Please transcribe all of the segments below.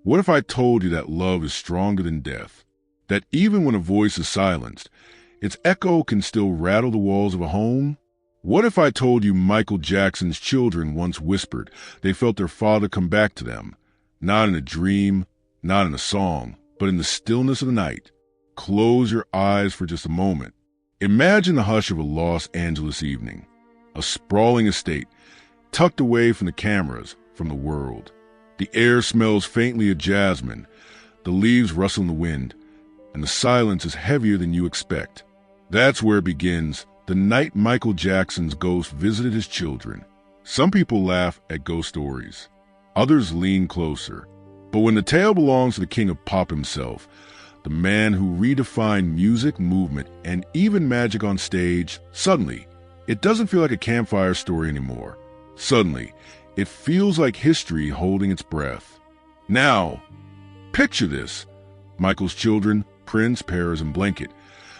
What if I told you that love is stronger than death? That even when a voice is silenced, its echo can still rattle the walls of a home? What if I told you Michael Jackson's children once whispered they felt their father come back to them, not in a dream, not in a song, but in the stillness of the night? Close your eyes for just a moment. Imagine the hush of a Los Angeles evening, a sprawling estate, tucked away from the cameras, from the world. The air smells faintly of jasmine, the leaves rustle in the wind, and the silence is heavier than you expect. That's where it begins, the night Michael Jackson's ghost visited his children. Some people laugh at ghost stories. Others lean closer. But when the tale belongs to the king of pop himself, the man who redefined music, movement, and even magic on stage, suddenly, it doesn't feel like a campfire story anymore. Suddenly, it feels like history holding its breath. Now, picture this. Michael's children, Prince, Paris, and Blanket,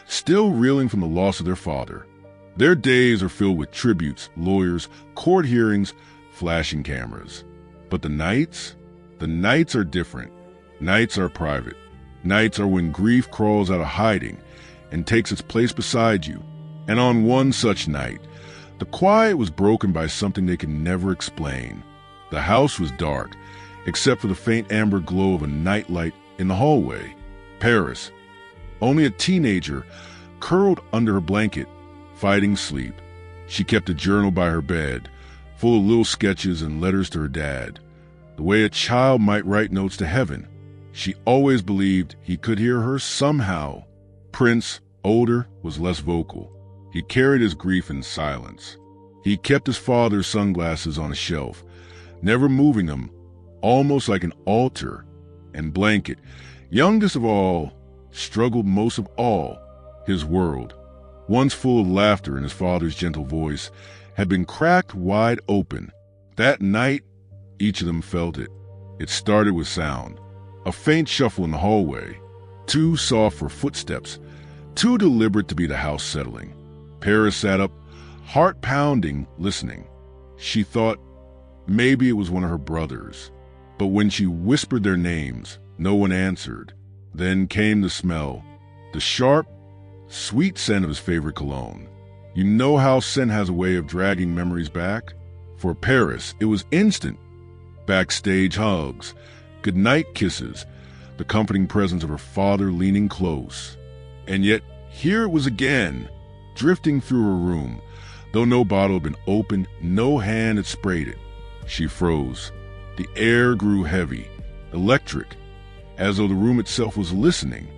still reeling from the loss of their father. Their days are filled with tributes, lawyers, court hearings, flashing cameras. But the nights are different. Nights are private. Nights are when grief crawls out of hiding and takes its place beside you. And on one such night, the quiet was broken by something they could never explain. The house was dark, except for the faint amber glow of a nightlight in the hallway. Paris, only a teenager, curled under her blanket, fighting sleep. She kept a journal by her bed, full of little sketches and letters to her dad, the way a child might write notes to heaven. She always believed he could hear her somehow. Prince, older, was less vocal. He carried his grief in silence. He kept his father's sunglasses on a shelf, never moving them, almost like an altar. And Blanket, youngest of all, struggled most of all. His world, once full of laughter in his father's gentle voice, had been cracked wide open. That night, each of them felt it. It started with sound. A faint shuffle in the hallway, too soft for footsteps, too deliberate to be the house settling. Paris sat up, heart pounding, listening. She thought maybe it was one of her brothers. But when she whispered their names, no one answered. Then came the smell, the sharp, sweet scent of his favorite cologne. You know how scent has a way of dragging memories back? For Paris, it was instant. Backstage hugs, goodnight kisses, the comforting presence of her father leaning close. And yet, here it was again, drifting through her room. Though no bottle had been opened, no hand had sprayed it. She froze. The air grew heavy, electric, as though the room itself was listening.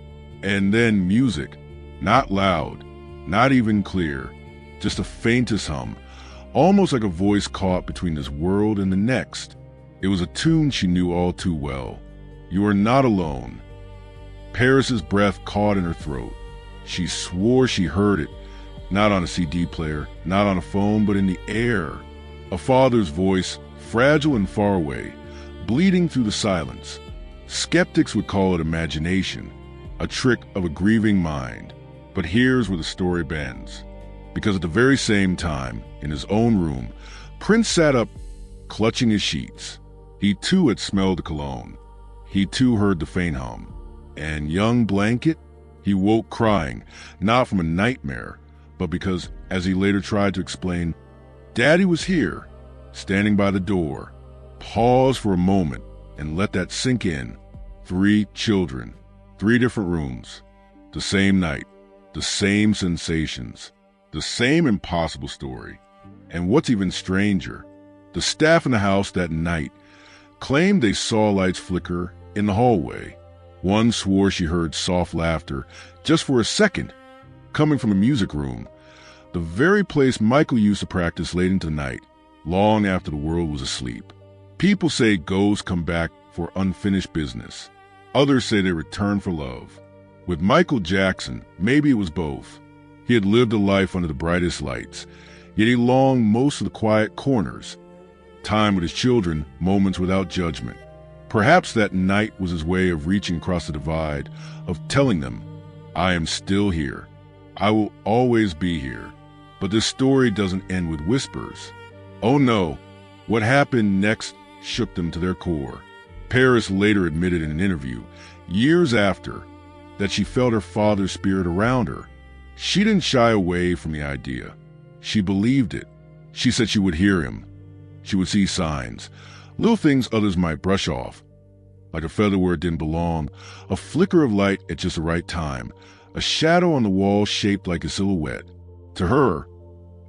And then music, not loud, not even clear, just the faintest hum, almost like a voice caught between this world and the next. It was a tune she knew all too well. You are not alone. Paris's breath caught in her throat. She swore she heard it, not on a CD player, not on a phone, but in the air. A father's voice, fragile and far away, bleeding through the silence. Skeptics would call it imagination, a trick of a grieving mind. But here's where the story bends. Because at the very same time, in his own room, Prince sat up, clutching his sheets. He too had smelled the cologne. He too heard the faint hum. And young Blanket, he woke crying, not from a nightmare, but because, as he later tried to explain, Daddy was here, standing by the door. Pause for a moment and let that sink in. 3 children, 3 different rooms, the same night, the same sensations, the same impossible story. And what's even stranger, the staff in the house that night claimed they saw lights flicker in the hallway. One swore she heard soft laughter just for a second, coming from a music room, the very place Michael used to practice late into the night, long after the world was asleep. People say ghosts come back for unfinished business. Others say they return for love. With Michael Jackson, maybe it was both. He had lived a life under the brightest lights, yet he longed most of the quiet corners. Time with his children, moments without judgment. Perhaps that night was his way of reaching across the divide, of telling them, I am still here. I will always be here. But this story doesn't end with whispers. Oh no, what happened next shook them to their core. Paris later admitted in an interview, years after, that she felt her father's spirit around her. She didn't shy away from the idea. She believed it. She said she would hear him. She would see signs, little things others might brush off, like a feather where it didn't belong, a flicker of light at just the right time, a shadow on the wall shaped like a silhouette. To her,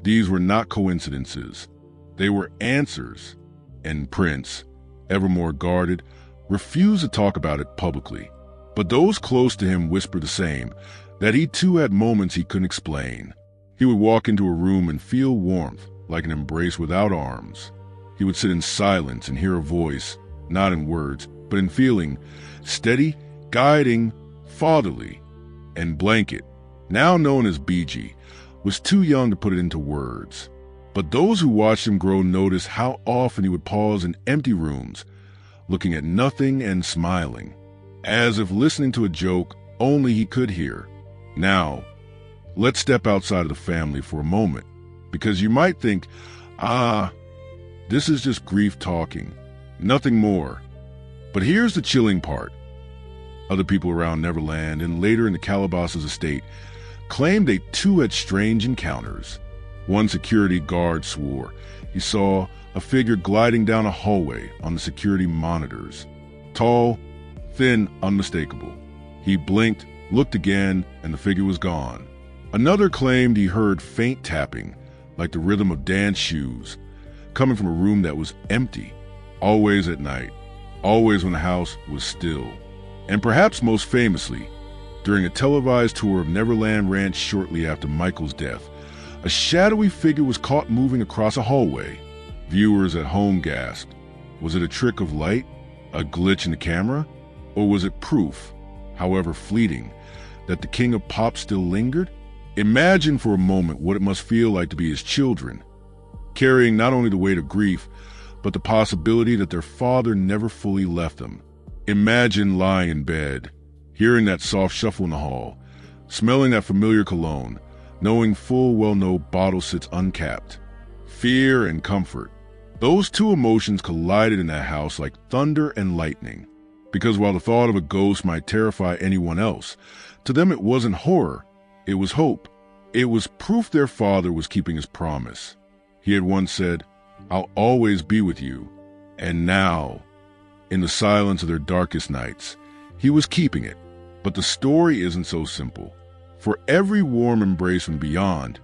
these were not coincidences. They were answers. And Prince, ever more guarded, refused to talk about it publicly. But those close to him whispered the same, that he too had moments he couldn't explain. He would walk into a room and feel warmth, like an embrace without arms. He would sit in silence and hear a voice, not in words, but in feeling, steady, guiding, fatherly. And Blanket, now known as BG, was too young to put it into words. But those who watched him grow noticed how often he would pause in empty rooms, looking at nothing and smiling, as if listening to a joke only he could hear. Now, let's step outside of the family for a moment, because you might think, this is just grief talking, nothing more. But here's the chilling part. Other people around Neverland and later in the Calabasas estate claimed they too had strange encounters. One security guard swore he saw a figure gliding down a hallway on the security monitors. Tall, thin, unmistakable. He blinked, looked again, and the figure was gone. Another claimed he heard faint tapping, like the rhythm of dance shoes, coming from a room that was empty, always at night, always when the house was still. And perhaps most famously, during a televised tour of Neverland Ranch shortly after Michael's death, a shadowy figure was caught moving across a hallway. Viewers at home gasped. Was it a trick of light, a glitch in the camera, or was it proof, however fleeting, that the king of pop still lingered? Imagine for a moment what it must feel like to be his children, carrying not only the weight of grief, but the possibility that their father never fully left them. Imagine lying in bed, hearing that soft shuffle in the hall, smelling that familiar cologne, knowing full well no bottle sits uncapped. Fear and comfort. Those two emotions collided in that house like thunder and lightning. Because while the thought of a ghost might terrify anyone else, to them it wasn't horror, it was hope. It was proof their father was keeping his promise. He had once said, "I'll always be with you." And now, in the silence of their darkest nights, he was keeping it. But the story isn't so simple. For every warm embrace from beyond,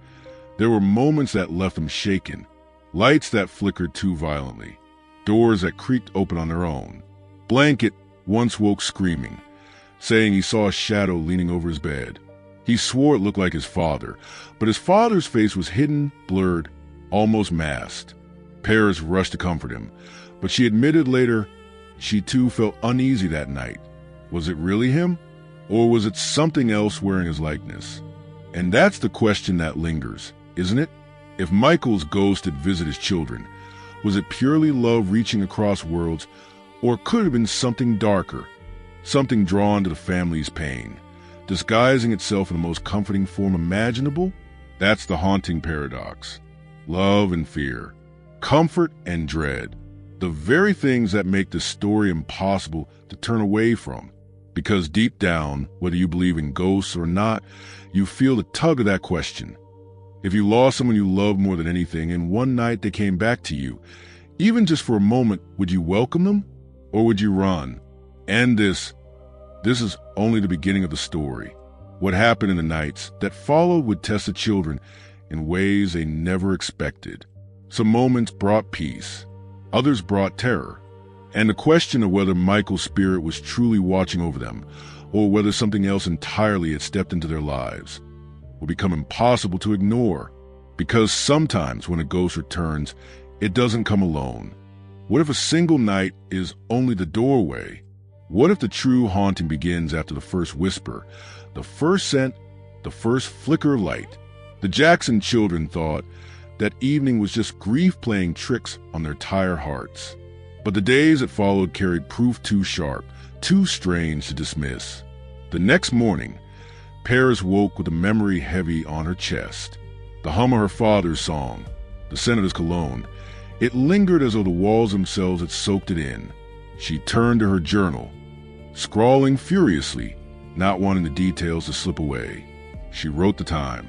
there were moments that left them shaken, lights that flickered too violently, doors that creaked open on their own. Blanket once woke screaming, saying he saw a shadow leaning over his bed. He swore it looked like his father, but his father's face was hidden, blurred, almost masked. Paris rushed to comfort him, but she admitted later she too felt uneasy that night. Was it really him? Or was it something else wearing his likeness? And that's the question that lingers, isn't it? If Michael's ghost had visited his children, was it purely love reaching across worlds, or could it have been something darker, something drawn to the family's pain, disguising itself in the most comforting form imaginable? That's the haunting paradox. Love and fear, comfort and dread, the very things that make this story impossible to turn away from. Because deep down, whether you believe in ghosts or not, you feel the tug of that question. If you lost someone you loved more than anything and one night they came back to you, even just for a moment, would you welcome them or would you run? And this is only the beginning of the story. What happened in the nights that followed would test the children in ways they never expected. Some moments brought peace, others brought terror. And the question of whether Michael's spirit was truly watching over them, or whether something else entirely had stepped into their lives, will become impossible to ignore. Because sometimes when a ghost returns, it doesn't come alone. What if a single night is only the doorway? What if the true haunting begins after the first whisper, the first scent, the first flicker of light? The Jackson children thought that evening was just grief playing tricks on their tired hearts. But the days that followed carried proof too sharp, too strange to dismiss. The next morning, Paris woke with a memory heavy on her chest. The hum of her father's song, the scent of his cologne, it lingered as though the walls themselves had soaked it in. She turned to her journal, scrawling furiously, not wanting the details to slip away. She wrote the time,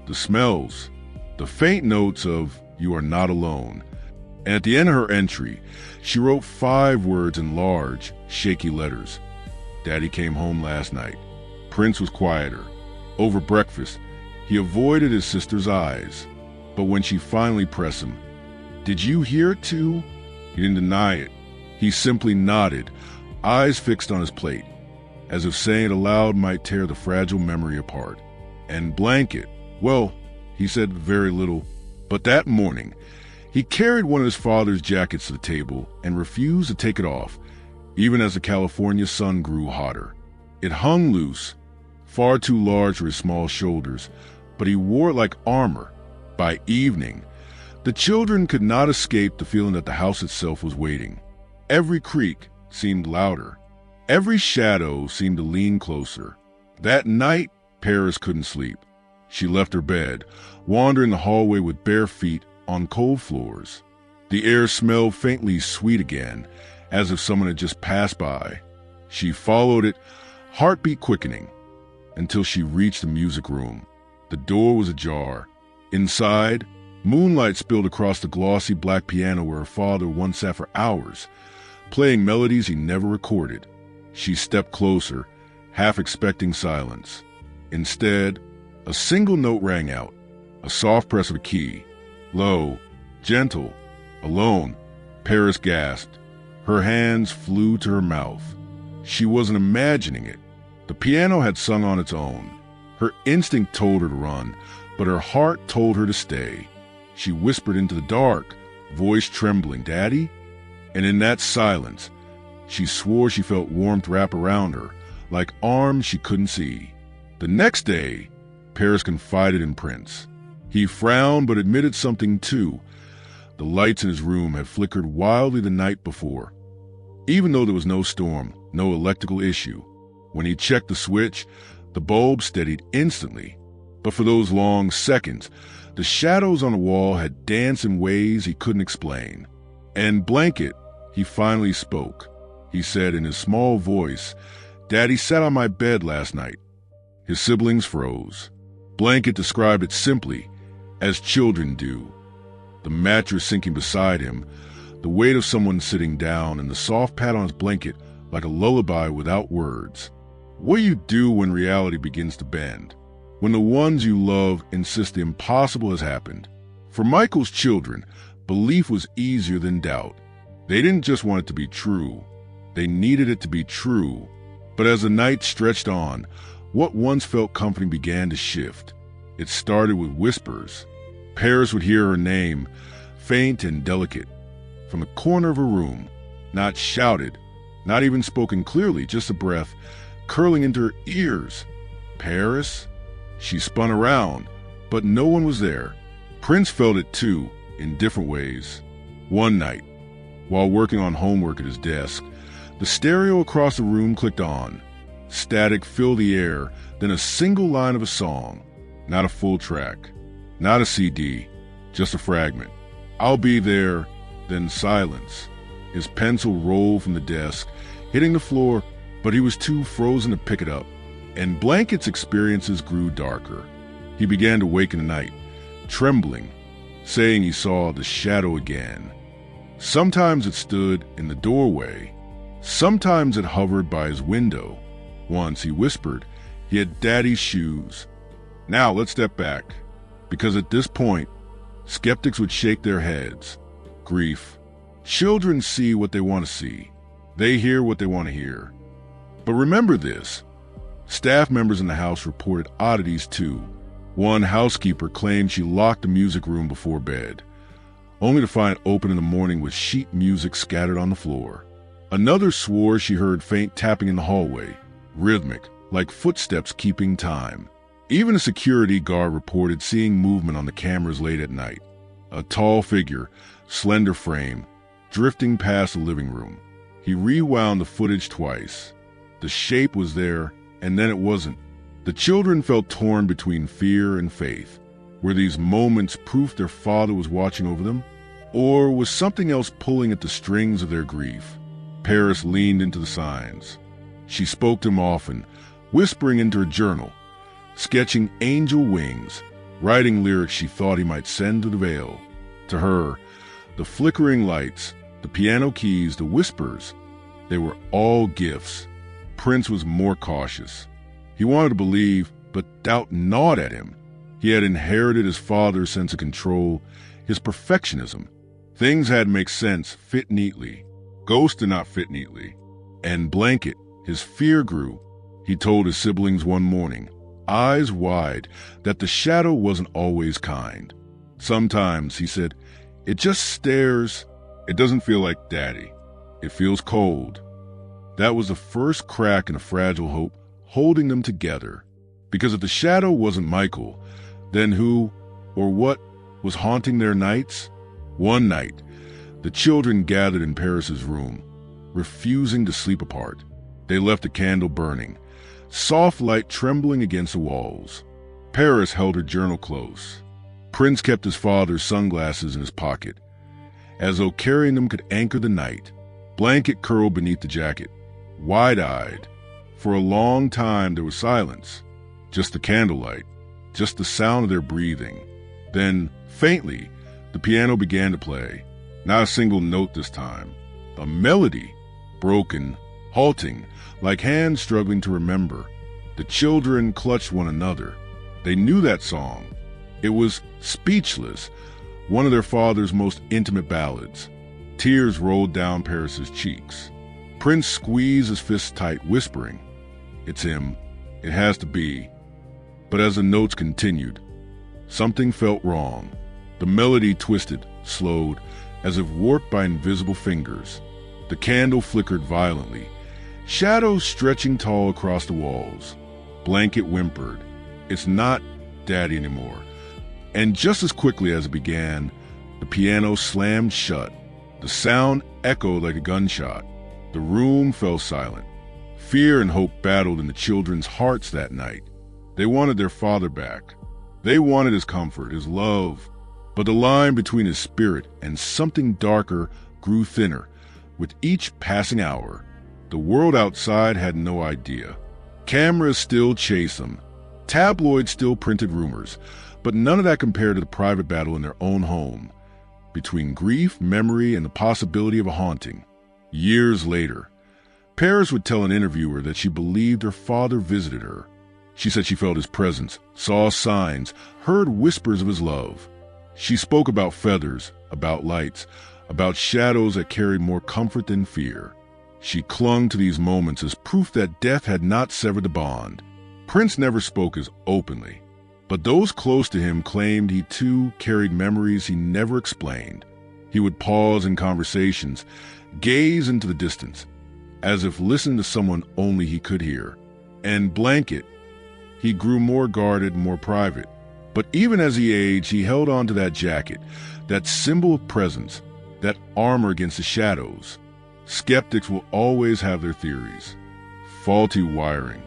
the smells, the faint notes of "you are not alone." And at the end of her entry, she wrote 5 words in large, shaky letters. Daddy came home last night. Prince was quieter. Over breakfast, he avoided his sister's eyes. But when she finally pressed him, "Did you hear it too?" He didn't deny it. He simply nodded, eyes fixed on his plate, as if saying it aloud might tear the fragile memory apart. And blanket, well, he said very little. But that morning, he carried one of his father's jackets to the table and refused to take it off, even as the California sun grew hotter. It hung loose, far too large for his small shoulders, but he wore it like armor. By evening, the children could not escape the feeling that the house itself was waiting. Every creak seemed louder. Every shadow seemed to lean closer. That night, Paris couldn't sleep. She left her bed, wandering the hallway with bare feet on cold floors. The air smelled faintly sweet again, as if someone had just passed by. She followed it, heartbeat quickening, until she reached the music room. The door was ajar. Inside, moonlight spilled across the glossy black piano where her father once sat for hours, playing melodies he never recorded. She stepped closer, half expecting silence. Instead, a single note rang out, a soft press of a key. Low, gentle, alone. Paris gasped. Her hands flew to her mouth. She wasn't imagining it. The piano had sung on its own. Her instinct told her to run, but her heart told her to stay. She whispered into the dark, voice trembling, "Daddy?" And in that silence, she swore she felt warmth wrap around her, like arms she couldn't see. The next day, Paris confided in Prince. He frowned but admitted something too. The lights in his room had flickered wildly the night before. Even though there was no storm, no electrical issue, when he checked the switch, the bulb steadied instantly. But for those long seconds, the shadows on the wall had danced in ways he couldn't explain. And blanket, he finally spoke. He said in his small voice, "Daddy sat on my bed last night." His siblings froze. Blanket described it simply, as children do. The mattress sinking beside him, the weight of someone sitting down, and the soft pat on his blanket like a lullaby without words. What do you do when reality begins to bend? When the ones you love insist the impossible has happened? For Michael's children, belief was easier than doubt. They didn't just want it to be true. They needed it to be true. But as the night stretched on, what once felt comforting began to shift. It started with whispers. Paris would hear her name, faint and delicate, from the corner of her room, not shouted, not even spoken clearly, just a breath curling into her ears. "Paris?" She spun around, but no one was there. Prince felt it too, in different ways. One night, while working on homework at his desk, the stereo across the room clicked on. Static filled the air, then a single line of a song. Not a full track, not a CD, just a fragment. "I'll be there," then silence. His pencil rolled from the desk, hitting the floor, but he was too frozen to pick it up. And Blanket's experiences grew darker. He began to wake in the night, trembling, saying he saw the shadow again. Sometimes it stood in the doorway. Sometimes it hovered by his window. Once he whispered he had Daddy's shoes. Now let's step back, because at this point, skeptics would shake their heads. Grief. Children see what they want to see. They hear what they want to hear. But remember this. Staff members in the house reported oddities too. One housekeeper claimed she locked the music room before bed, only to find it open in the morning with sheet music scattered on the floor. Another swore she heard faint tapping in the hallway, rhythmic, like footsteps keeping time. Even a security guard reported seeing movement on the cameras late at night. A tall figure, slender frame, drifting past the living room. He rewound the footage twice. The shape was there, and then it wasn't. The children felt torn between fear and faith. Were these moments proof their father was watching over them? Or was something else pulling at the strings of their grief? Paris leaned into the signs. She spoke to him often, whispering into her journal, sketching angel wings, writing lyrics she thought he might send to the veil. To her, the flickering lights, the piano keys, the whispers, they were all gifts. Prince was more cautious. He wanted to believe, but doubt gnawed at him. He had inherited his father's sense of control, his perfectionism. Things had to make sense, fit neatly. Ghosts did not fit neatly. And Blanket, his fear grew. He told his siblings one morning, eyes wide, that the shadow wasn't always kind. Sometimes, he said, it just stares. It doesn't feel like Daddy. It feels cold. That was the first crack in a fragile hope holding them together. Because if the shadow wasn't Michael, then who or what was haunting their nights? One night, the children gathered in Paris's room, refusing to sleep apart. They left the candle burning, soft light trembling against the walls. Paris held her journal close. Prince kept his father's sunglasses in his pocket, as though carrying them could anchor the night. Blanket curled beneath the jacket, wide-eyed. For a long time there was silence, just the candlelight, just the sound of their breathing. Then, faintly, the piano began to play. Not a single note this time. A melody, broken, halting, like hands struggling to remember. The children clutched one another. They knew that song. It was Speechless, one of their father's most intimate ballads. Tears rolled down Paris's cheeks. Prince squeezed his fists tight, whispering, "It's him. It has to be." But as the notes continued, something felt wrong. The melody twisted, slowed, as if warped by invisible fingers. The candle flickered violently, shadows stretching tall across the walls. Blanket whimpered, "It's not Daddy anymore." And just as quickly as it began, the piano slammed shut. The sound echoed like a gunshot. The room fell silent. Fear and hope battled in the children's hearts that night. They wanted their father back. They wanted his comfort, his love. But the line between his spirit and something darker grew thinner with each passing hour. The world outside had no idea. Cameras still chased them. Tabloids still printed rumors. But none of that compared to the private battle in their own home, between grief, memory, and the possibility of a haunting. Years later, Paris would tell an interviewer that she believed her father visited her. She said she felt his presence, saw signs, heard whispers of his love. She spoke about feathers, about lights, about shadows that carried more comfort than fear. She clung to these moments as proof that death had not severed the bond. Prince never spoke as openly, but those close to him claimed he too carried memories he never explained. He would pause in conversations, gaze into the distance, as if listening to someone only he could hear. And Blanket, he grew more guarded, more private. But even as he aged, he held on to that jacket, that symbol of presence, that armor against the shadows. Skeptics will always have their theories. Faulty wiring,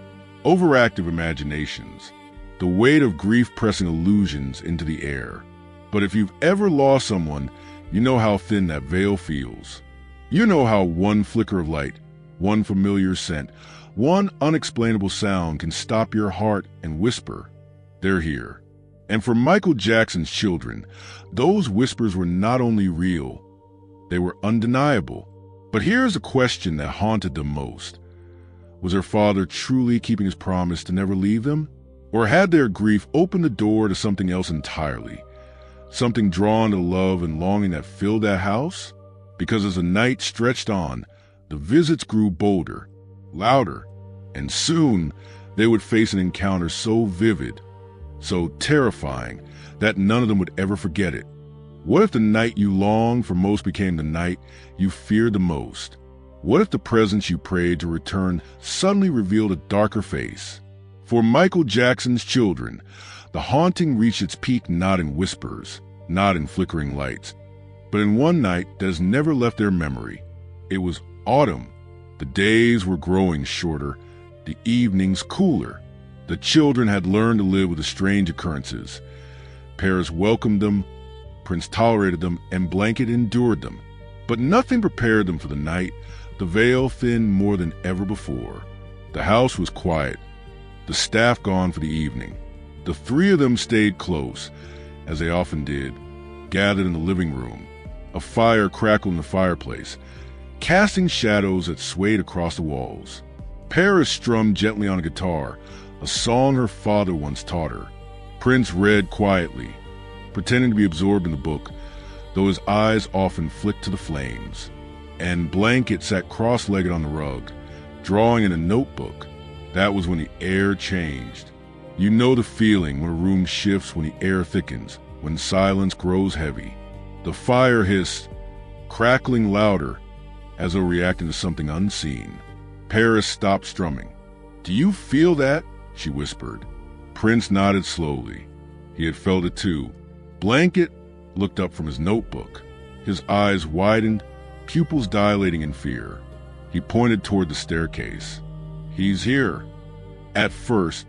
overactive imaginations, the weight of grief pressing illusions into the air. But if you've ever lost someone, you know how thin that veil feels. You know how one flicker of light, one familiar scent, one unexplainable sound can stop your heart and whisper, "They're here." And for Michael Jackson's children, those whispers were not only real, they were undeniable. But here's a question that haunted them most. Was their father truly keeping his promise to never leave them? Or had their grief opened the door to something else entirely? Something drawn to love and longing that filled that house? Because as the night stretched on, the visits grew bolder, louder, and soon they would face an encounter so vivid, so terrifying, that none of them would ever forget it. What if the night you longed for most became the night you feared the most? What if the presence you prayed to return suddenly revealed a darker face? For Michael Jackson's children, the haunting reached its peak not in whispers, not in flickering lights, but in one night that has never left their memory. It was autumn. The days were growing shorter, the evenings cooler. The children had learned to live with the strange occurrences. Paris welcomed them, Prince tolerated them, and Blanket endured them. But nothing prepared them for the night, the veil thin more than ever before. The house was quiet, the staff gone for the evening. The three of them stayed close, as they often did, gathered in the living room. A fire crackled in the fireplace, casting shadows that swayed across the walls. Paris strummed gently on a guitar, a song her father once taught her. Prince read quietly, pretending to be absorbed in the book, though his eyes often flicked to the flames. And Blanket sat cross-legged on the rug, drawing in a notebook. That was when the air changed. You know the feeling when a room shifts, when the air thickens, when silence grows heavy. The fire hissed, crackling louder, as though reacting to something unseen. Paris stopped strumming. "Do you feel that?" she whispered. Prince nodded slowly. He had felt it too. Blanket looked up from his notebook. His eyes widened, pupils dilating in fear. He pointed toward the staircase. "He's here." At first,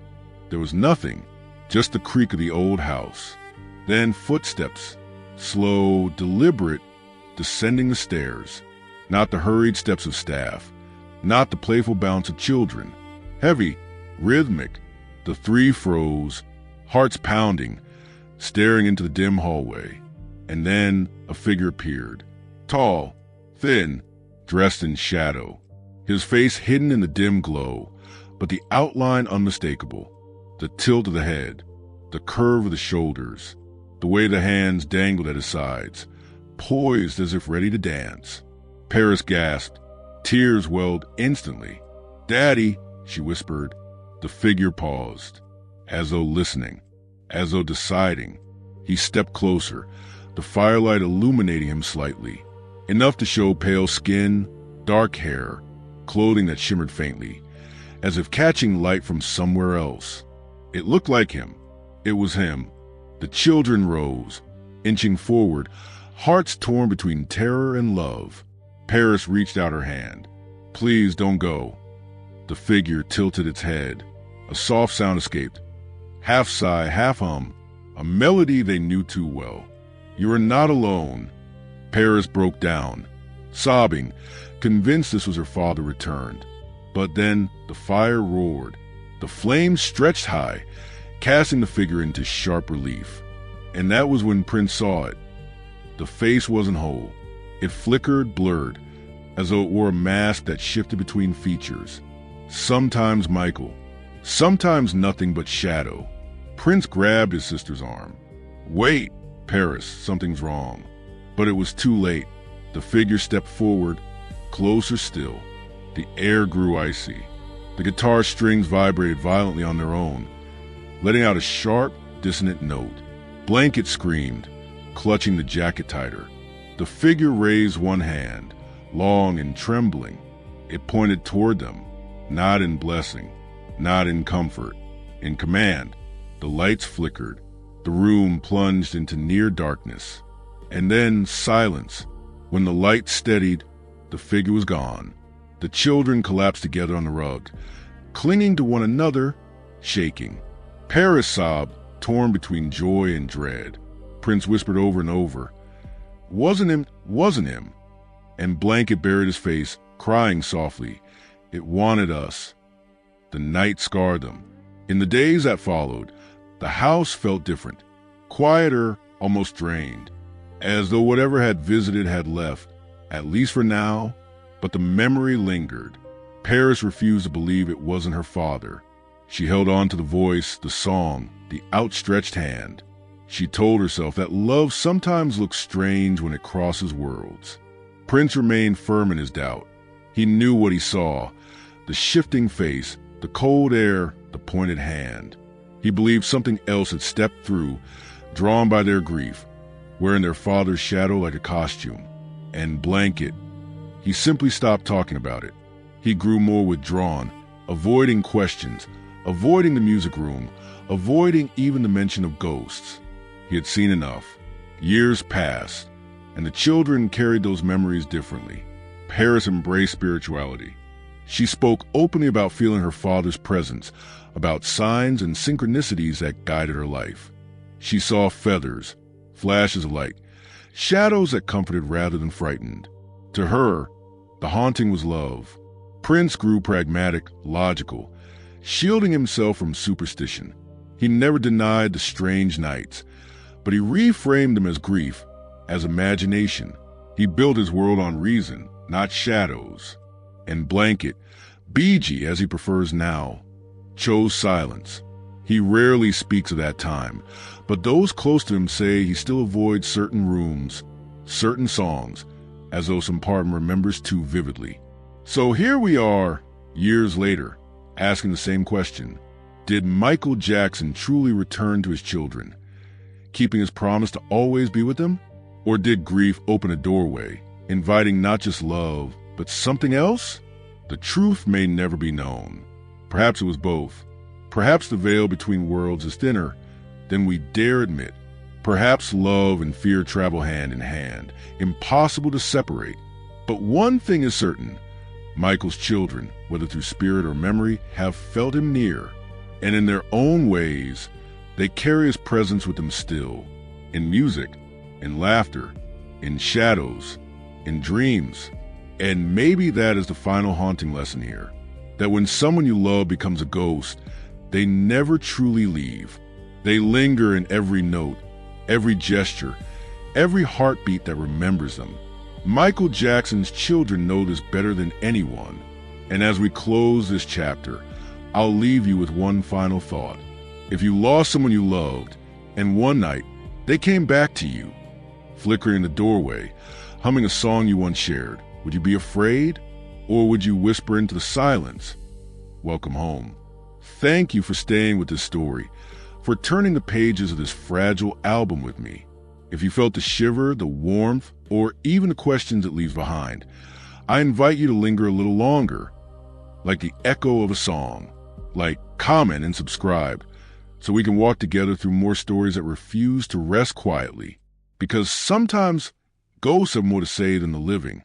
there was nothing, just the creak of the old house. Then footsteps, slow, deliberate, descending the stairs. Not the hurried steps of staff, not the playful bounce of children. Heavy, rhythmic. The three froze, hearts pounding, staring into the dim hallway. And then a figure appeared. Tall, thin, dressed in shadow. His face hidden in the dim glow, but the outline unmistakable. The tilt of the head, the curve of the shoulders, the way the hands dangled at his sides, poised as if ready to dance. Paris gasped. Tears welled instantly. "Daddy," she whispered. The figure paused, as though listening, as though deciding. He stepped closer, the firelight illuminating him slightly, enough to show pale skin, dark hair, clothing that shimmered faintly, as if catching light from somewhere else. It looked like him. It was him. The children rose, inching forward, hearts torn between terror and love. Paris reached out her hand. "Please don't go." The figure tilted its head. A soft sound escaped. Half sigh, half hum, a melody they knew too well. "You are not alone." Paris broke down, sobbing, convinced this was her father returned. But then the fire roared. The flames stretched high, casting the figure into sharp relief. And that was when Prince saw it. The face wasn't whole. It flickered, blurred, as though it wore a mask that shifted between features. Sometimes Michael, sometimes nothing but shadow. Prince grabbed his sister's arm. "Wait, Paris, something's wrong." But it was too late. The figure stepped forward, closer still. The air grew icy. The guitar strings vibrated violently on their own, letting out a sharp, dissonant note. Blanket screamed, clutching the jacket tighter. The figure raised one hand, long and trembling. It pointed toward them, not in blessing, not in comfort, in command. The lights flickered. The room plunged into near darkness. And then silence. When the light steadied, the figure was gone. The children collapsed together on the rug, clinging to one another, shaking. Paris sobbed, torn between joy and dread. Prince whispered over and over, wasn't him. And Blanket buried his face, crying softly, "It wanted us." The night scarred them. In the days that followed, the house felt different, quieter, almost drained, as though whatever had visited had left, at least for now, but the memory lingered. Paris refused to believe it wasn't her father. She held on to the voice, the song, the outstretched hand. She told herself that love sometimes looks strange when it crosses worlds. Prince remained firm in his doubt. He knew what he saw, the shifting face, the cold air, the pointed hand. He believed something else had stepped through, drawn by their grief, wearing their father's shadow like a costume. And Blanket, he simply stopped talking about it. He grew more withdrawn, avoiding questions, avoiding the music room, avoiding even the mention of ghosts. He had seen enough. Years passed, and the children carried those memories differently. Paris embraced spirituality. She spoke openly about feeling her father's presence, about signs and synchronicities that guided her life. She saw feathers, flashes of light, shadows that comforted rather than frightened. To her, The haunting was love. Prince grew pragmatic, logical, shielding himself from superstition. He never denied the strange nights, but he reframed them as grief, as imagination. He built his world on reason, not shadows. And Blanket, BG as he prefers now, chose silence. He rarely speaks of that time, but those close to him say he still avoids certain rooms, certain songs, as though some part remembers too vividly. So here we are, years later, asking the same question. Did Michael Jackson truly return to his children, keeping his promise to always be with them? Or did grief open a doorway, inviting not just love, but something else? The truth may never be known. Perhaps it was both. Perhaps the veil between worlds is thinner than we dare admit. Perhaps love and fear travel hand in hand, impossible to separate. But one thing is certain. Michael's children, whether through spirit or memory, have felt him near. And in their own ways, they carry his presence with them still. In music, in laughter, in shadows, in dreams. And maybe that is the final haunting lesson here. That when someone you love becomes a ghost, they never truly leave. They linger in every note, every gesture, every heartbeat that remembers them. Michael Jackson's children know this better than anyone. And as we close this chapter, I'll leave you with one final thought. If you lost someone you loved, and one night they came back to you, flickering in the doorway, humming a song you once shared, would you be afraid? Or would you whisper into the silence, "Welcome home"? Thank you for staying with this story, for turning the pages of this fragile album with me. If you felt the shiver, the warmth, or even the questions it leaves behind, I invite you to linger a little longer, like the echo of a song. Like, comment and subscribe, so we can walk together through more stories that refuse to rest quietly. Because sometimes ghosts have more to say than the living.